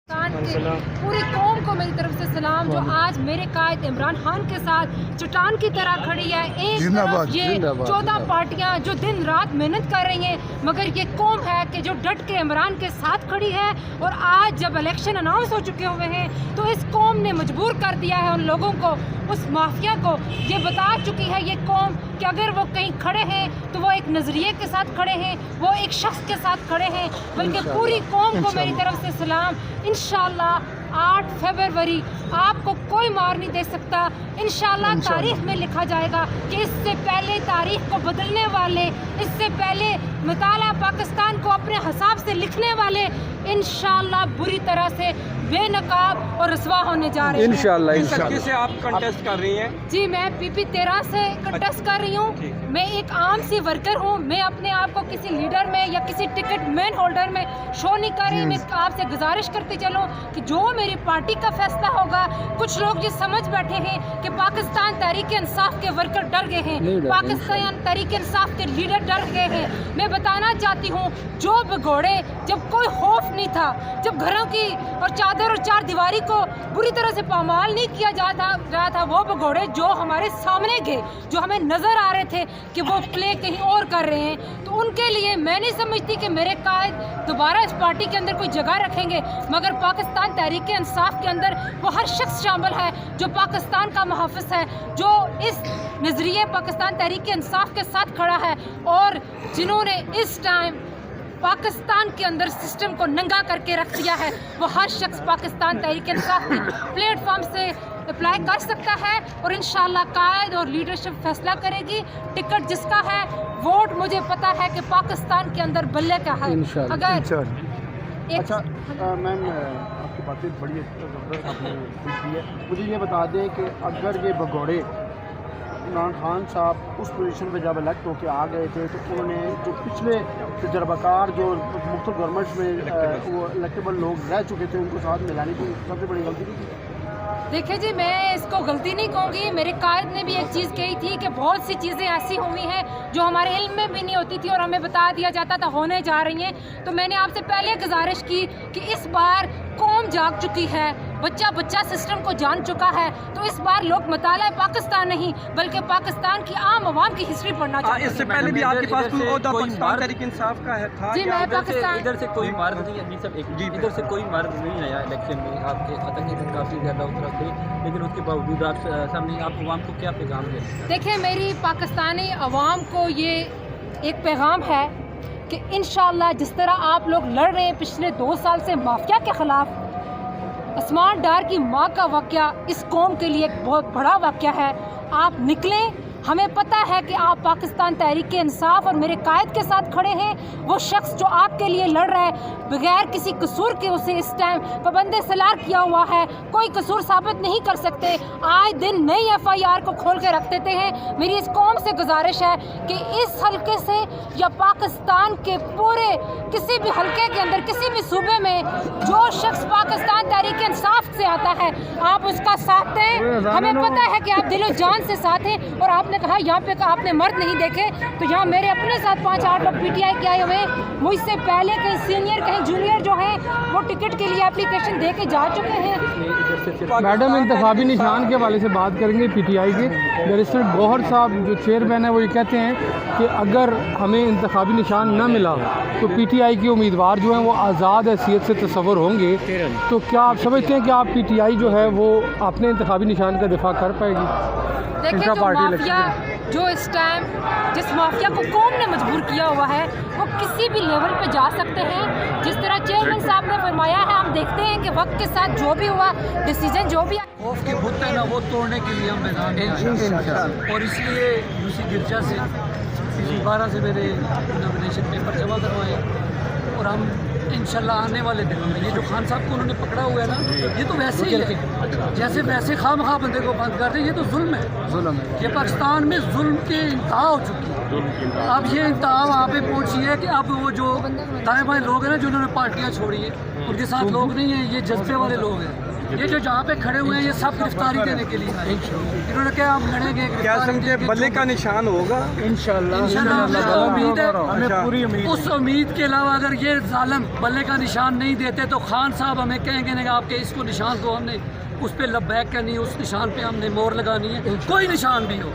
पूरी कौम को मेरी तरफ से सलाम जो आज मेरे कायद इमरान खान के साथ चट्टान की तरह खड़ी है। एक तरफ ये 14 पार्टियां जो दिन रात मेहनत कर रही हैं, मगर ये कौम है कि जो डट के इमरान के साथ खड़ी है। और आज जब इलेक्शन अनाउंस हो चुके हुए हैं तो इस कौम ने मजबूर कर दिया है उन लोगों को, उस माफिया को ये बता चुकी है ये कौम कि अगर वो कहीं खड़े हैं तो वो एक नज़रिए के साथ खड़े हैं, वो एक शख्स के साथ खड़े हैं। बल्कि पूरी कौम को मेरी तरफ से सलाम। इंशाल्लाह 8 फरवरी आपको कोई मार नहीं दे सकता। इंशाल्लाह तारीख में लिखा जाएगा कि इससे पहले तारीख को बदलने वाले, इससे पहले मुताला पाकिस्तान को अपने हिसाब से लिखने वाले इंशाल्लाह बुरी तरह से बेनकाब और रसवा होने जा रहे हैं। इंशाल्लाह। किस से आप कंटेस्ट कर रही हैं? जी मैं PP 13 से कंटेस्ट कर रही हूँ। मैं एक आम सी वर्कर हूँ। मैं अपने आप को किसी लीडर में या किसी टिकट मैन होल्डर में शो नहीं कर रही। मैं आपसे गुजारिश करती चलूँ कि जो मेरी पार्टी का फैसला होगा, कुछ लोग ये समझ बैठे हैं कि पाकिस्तान तहरीक इंसाफ के वर्कर डर गए हैं, पाकिस्तान तहरीक इंसाफ के लीडर डर गए हैं। मैं बताना चाहती हूँ जो भगोड़े, जब कोई खौफ नहीं था, जब घरों की और चादर और चार दीवारी को बुरी तरह से पामाल नहीं किया जा रहा था, वो भगोड़े जो हमारे सामने गए, जो हमें नजर आ रहे थे कि वो प्ले कहीं और कर रहे हैं, तो उनके लिए मैं नहीं समझती कि मेरे कायद दोबारा इस पार्टी के अंदर कोई जगह रखेंगे। मगर पाकिस्तान तहरीक इंसाफ के अंदर वो हर शख्स शामिल है जो पाकिस्तान का मुहाफ़िज़ है, जो इस नज़रिए पाकिस्तान तहरीक इंसाफ के साथ खड़ा है और जिन्होंने इस टाइम पाकिस्तान के अंदर सिस्टम को नंगा करके रख दिया है। वो हर शख्स पाकिस्तान तहरीक इंसाफ के प्लेटफॉर्म से अप्लाई कर सकता है और इंशाल्लाह कायद और लीडरशिप फैसला करेगी। टिकट जिसका है, वोट मुझे पता है कि पाकिस्तान के अंदर बल्ले का है। अगर अच्छा मैम आपकी बातें बड़ी ज़बरदस्त आपने की है। मुझे ये बता दें कि अगर ये भगोड़े इमरान खान साहब उस पोजीशन पे जब इलेक्ट होकर आ गए थे तो उन्होंने जो पिछले तजर्बाकार जो मुख्तलिफ गवर्नमेंट्स में वो इलेक्टेबल लोग रह चुके थे उनको साथ मिलाने की सबसे बड़ी गलती नहीं थी। देखिए जी, मैं इसको गलती नहीं कहूँगी। मेरे कायद ने भी एक चीज़ कही थी कि बहुत सी चीज़ें ऐसी हुई हैं जो हमारे इल्म में भी नहीं होती थी और हमें बता दिया जाता था होने जा रही हैं। तो मैंने आपसे पहले गुजारिश की कि इस बार कौम जाग चुकी है, बच्चा बच्चा सिस्टम को जान चुका है। तो इस बार लोग मुताला पाकिस्तान नहीं बल्कि पाकिस्तान की आम आवाम की हिस्ट्री पढ़ना चाहते हैं। इससे पहले भी आपके पास कोई ओहदा पाकिस्तान तहरीक इंसाफ का है था? जी मैं पाकिस्तान इधर से कोई मार्ग नहीं है सब एक इधर से कोई मार्ग नहीं आया इलेक्शन में। आपके आतंकी काफ़ी ज़्यादा उतरा थे, लेकिन उसके बावजूद आप सामने आप आवाम को क्या पैगाम दें? देखिए मेरी पाकिस्तानी अवाम को ये एक पैगाम है कि इंशाल्लाह जिस तरह आप लोग लड़ रहे हैं पिछले 2 साल से माफिया के ख़िलाफ़, आसमान डार की माँ का वाक़या इस कौम के लिए एक बहुत बड़ा वाक़या है। आप निकलें। हमें पता है कि आप पाकिस्तान तहरीक इंसाफ और मेरे कायद के साथ खड़े हैं। वो शख्स जो आपके लिए लड़ रहा है बगैर किसी कसूर के, उसे इस टाइम पाबंद सलार किया हुआ है, कोई कसूर साबित नहीं कर सकते। आए दिन नई FIR को खोल के रख देते हैं। मेरी इस कौम से गुजारिश है कि इस हल्के से या पाकिस्तान के पूरे किसी भी हल्के के अंदर किसी भी सूबे में जो शख्स पाकिस्तान तहरीक इंसाफ से आता है आप उसका साथ दें। हमें पता है कि आप दिलो जान से साथ हैं और आपने कहा यहाँ पे आपने मर्द नहीं देखे, तो यहाँ मेरे अपने साथ 5-8 लोग PTI के आए हुए, मुझसे पहले कहीं सीनियर कहीं जूनियर जो हैं वो टिकट के लिए एप्लीकेशन दे के जा चुके हैं। मैडम इंतखाबी निशान के हवाले से बात करेंगे। PTI के बैरिस्टर गौहर साहब जो चेयरमैन है वो ये कहते हैं कि अगर हमें इंतखाबी निशान न मिला तो PTI के उम्मीदवार जो हैं वो आज़ाद हैसियत से तस्वर होंगे। तो क्या आप समझते हैं कि आप PTI जो है वो अपने इंतखाबी निशान का दिफा कर पाएगी? देखिए जो माफिया जो इस टाइम जिस माफिया को कौम ने मजबूर किया हुआ है वो किसी भी लेवल पे जा सकते हैं। जिस तरह चेयरमैन साहब ने फरमाया है, हम देखते हैं कि वक्त के साथ जो भी हुआ डिसीजन जो भी खौफ के बुत है ना वो तोड़ने के लिए हम मैदान में आए और इसलिए यूसी गिरजा से 12 से मेरे नॉमिनेशन पेपर जमा करवाए और हम इंशाल्लाह आने वाले दिनों में ये जो खान साहब को उन्होंने पकड़ा हुआ है ना, ये तो वैसे ही है जैसे वैसे खामखा बंदे को बंद कर दे। ये तो जुल्म है। ये पाकिस्तान में जुल्म के इंतहा हो चुकी है। अब ये इंतहा वहाँ पे पहुँची है कि अब वो जो दाएँ बाएँ लोग हैं ना जिन्होंने पार्टियाँ छोड़ी है उनके साथ लोग नहीं हैं, ये जज्बे वाले लोग हैं। یہ جو جہاں پہ کھڑے ہوئے ہیں یہ سب گرفتاری دینے کے لیے آئے. انہوں نے کہا ہم لڑیں گے. کیا سمجھے بلے کا نشان ہوگا؟ انشاءاللہ امید ہے. ہمیں پوری امید. اس امید کے علاوہ اگر یہ ظالم بلے کا نشان نہیں دیتے تو خان صاحب ہمیں کہیں گے آپ کے اس کو نشان کو ہم نے اس پہ لبیک کرنی ہے, اس نشان پہ ہم نے مور لگانی ہے, کوئی نشان بھی ہو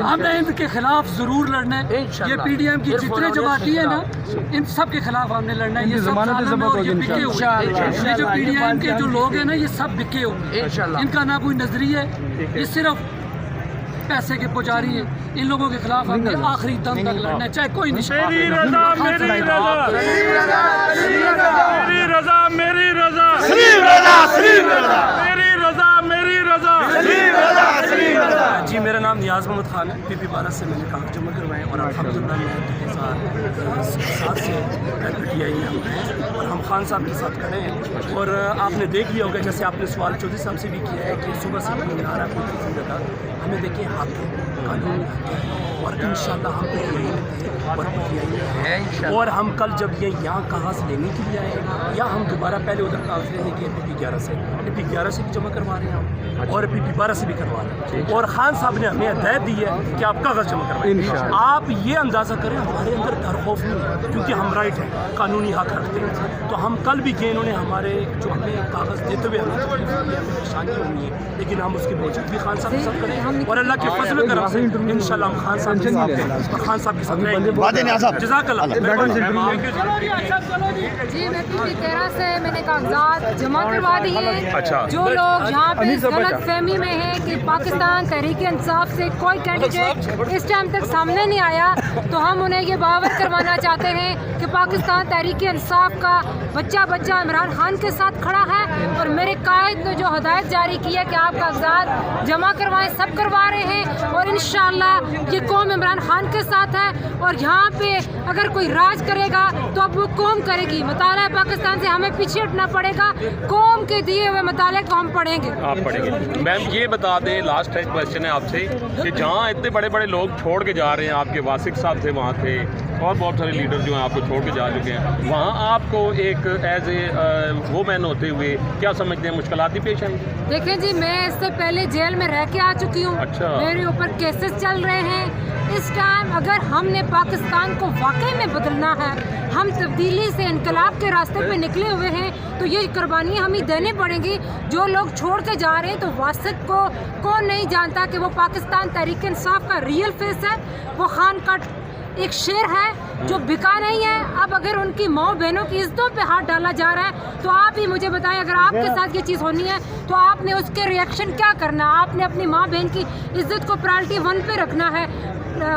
ہم نے ان کے خلاف ضرور لڑنا ہے. یہ پی ڈی ایم کی جتنے جماعتی ہیں نا ان سب کے خلاف ہم نے لڑنا ہے. یہ سب ظالم اور یہ بکے ہوئے, یہ جو پی ڈی ایم کے جو لوگ ہیں نا یہ سب بکے ہوئے, ان کا نہ کوئی نظریہ ہے, یہ صرف پیسے کے پجاری ہیں. ان لوگوں کے خلاف ہم نے آخری دم تک لڑنا ہے چاہے کوئی نشان. میری رضا میری رضا میری رضا میری رضا میری رضا میری رضا. جی میرا نام نیاز محمد خان ہے. پی پی 12 سے میں نے کام جمع کروائے اور الحمدللہ میں 2007 سے پی ٹی آئی میں ہم ہیں اور ہم خان صاحب کے ساتھ کھڑے ہیں. اور آپ نے دیکھ لیا ہوگا جیسے آپ نے سوال چودھری صاحب سے بھی کیا ہے کہ صبح سے ہمیں آ رہا ہے کوئی کسی جگہ ہمیں دیکھیں حق ہے, قانون ہے اور انشاءاللہ ہم پی ٹی آئی اور پی ٹی آئی ہیں. اور ہم کل جب یہ یہاں کاغذ لینے کے لیے آئے یا ہم دوبارہ پہلے ادھر کاغذ لینے کے پی پی 11 سے بھی جمع کروا رہے ہیں اور پی پی 12 سے بھی کروا رہے ہیں. اور خان صاحب نے ہمیں ہدایت دی ہے کہ آپ کاغذ جمع کروائیں. آپ یہ اندازہ کریں ہمارے اندر ڈر خوف نہیں ہے کیونکہ ہم رائٹ ہیں, قانونی حق رکھتے ہیں. تو ہم کل بھی گئے, انہوں نے ہمارے جو ہمیں کاغذ دیتے ہوئے ہمیں تکلیف ہوئی ہے, پریشانی ہوئی ہے, لیکن ہم اس کے باوجود بھی خان صاحب کے ساتھ کریں اور اللہ کے فضل و کرم سے انشاءاللہ ہم خان صاحب کے ساتھ ہیں اور خان صاحب کے ساتھ رہیں گے. جزاک اللہ. جی میں پی پی 13 سے میں نے کاغذات جمع کروا دیے. جو لوگ یہاں پہ اس غلط فہمی میں ہیں کہ پاکستان تحریک انصاف سے کوئی کینڈیڈیٹ اس ٹائم تک سامنے نہیں آیا تو ہم انہیں یہ باور کروانا چاہتے ہیں کہ پاکستان تحریک انصاف کا بچہ عمران خان کے ساتھ کھڑا ہے اور میرے قائد نے جو ہدایت جاری کی ہے کہ آپ کاغذات جمع کروائیں, سب کروا رہے ہیں اور انشاءاللہ یہ قوم عمران خان کے ساتھ ہے. اور یہاں پہ اگر کوئی راج کرے گا تو اب وہ قوم کرے گی. مطالعہ پاکستان سے ہمیں پیچھے ہٹنا پڑے گا, قوم کے دیے ہوئے مطالعے کو ہم پڑھیں گے. آپ پڑھیں گے. میم یہ بتا دیں, لاسٹ کویشچن ہے آپ سے کہ جہاں اتنے بڑے بڑے لوگ چھوڑ کے جا رہے ہیں, آپ کے واسق صاحب تھے وہاں تھے اور بہت سارے لیڈر جو ہیں آپ کو چھوڑ کے جا چکے ہیں, وہاں آپ کو ایک ایز اے وومین ہوتے ہوئے کیا سمجھتے ہیں مشکلات ہی پیش آئیں؟ دیکھیں جی میں اس سے پہلے جیل میں رہ کے آ چکی ہوں. میرے اوپر کیسز چل رہے ہیں. اس ٹائم اگر ہم نے پاکستان کو واقعی میں بدلنا ہے, ہم تبدیلی سے انقلاب کے راستے پہ نکلے ہوئے ہیں تو یہ قربانیاں ہمیں دینی پڑیں گی. جو لوگ چھوڑ کے جا رہے ہیں تو واسط کو کون نہیں جانتا کہ وہ پاکستان تحریک انصاف کا ریئل فیس ہے. وہ خان کا ایک شیر ہے جو بکا نہیں ہے. اب اگر ان کی ماؤں بہنوں کی عزتوں پہ ہاتھ ڈالا جا رہا ہے تو آپ ہی مجھے بتائیں, اگر آپ کے ساتھ یہ چیز ہونی ہے تو آپ نے اس کے ریئیکشن کیا کرنا ہے؟ آپ نے اپنی ماں بہن کی عزت کو پرائرٹی 1 پہ رکھنا ہے.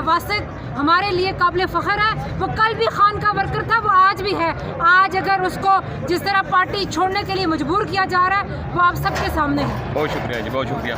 واسط ہمارے لیے قابل فخر ہے. وہ کل بھی خان کا ورکر تھا, وہ آج بھی ہے. آج اگر اس کو جس طرح پارٹی چھوڑنے کے لیے مجبور کیا جا رہا ہے وہ آپ سب کے سامنے ہے. بہت شکریہ جی, بہت شکریہ.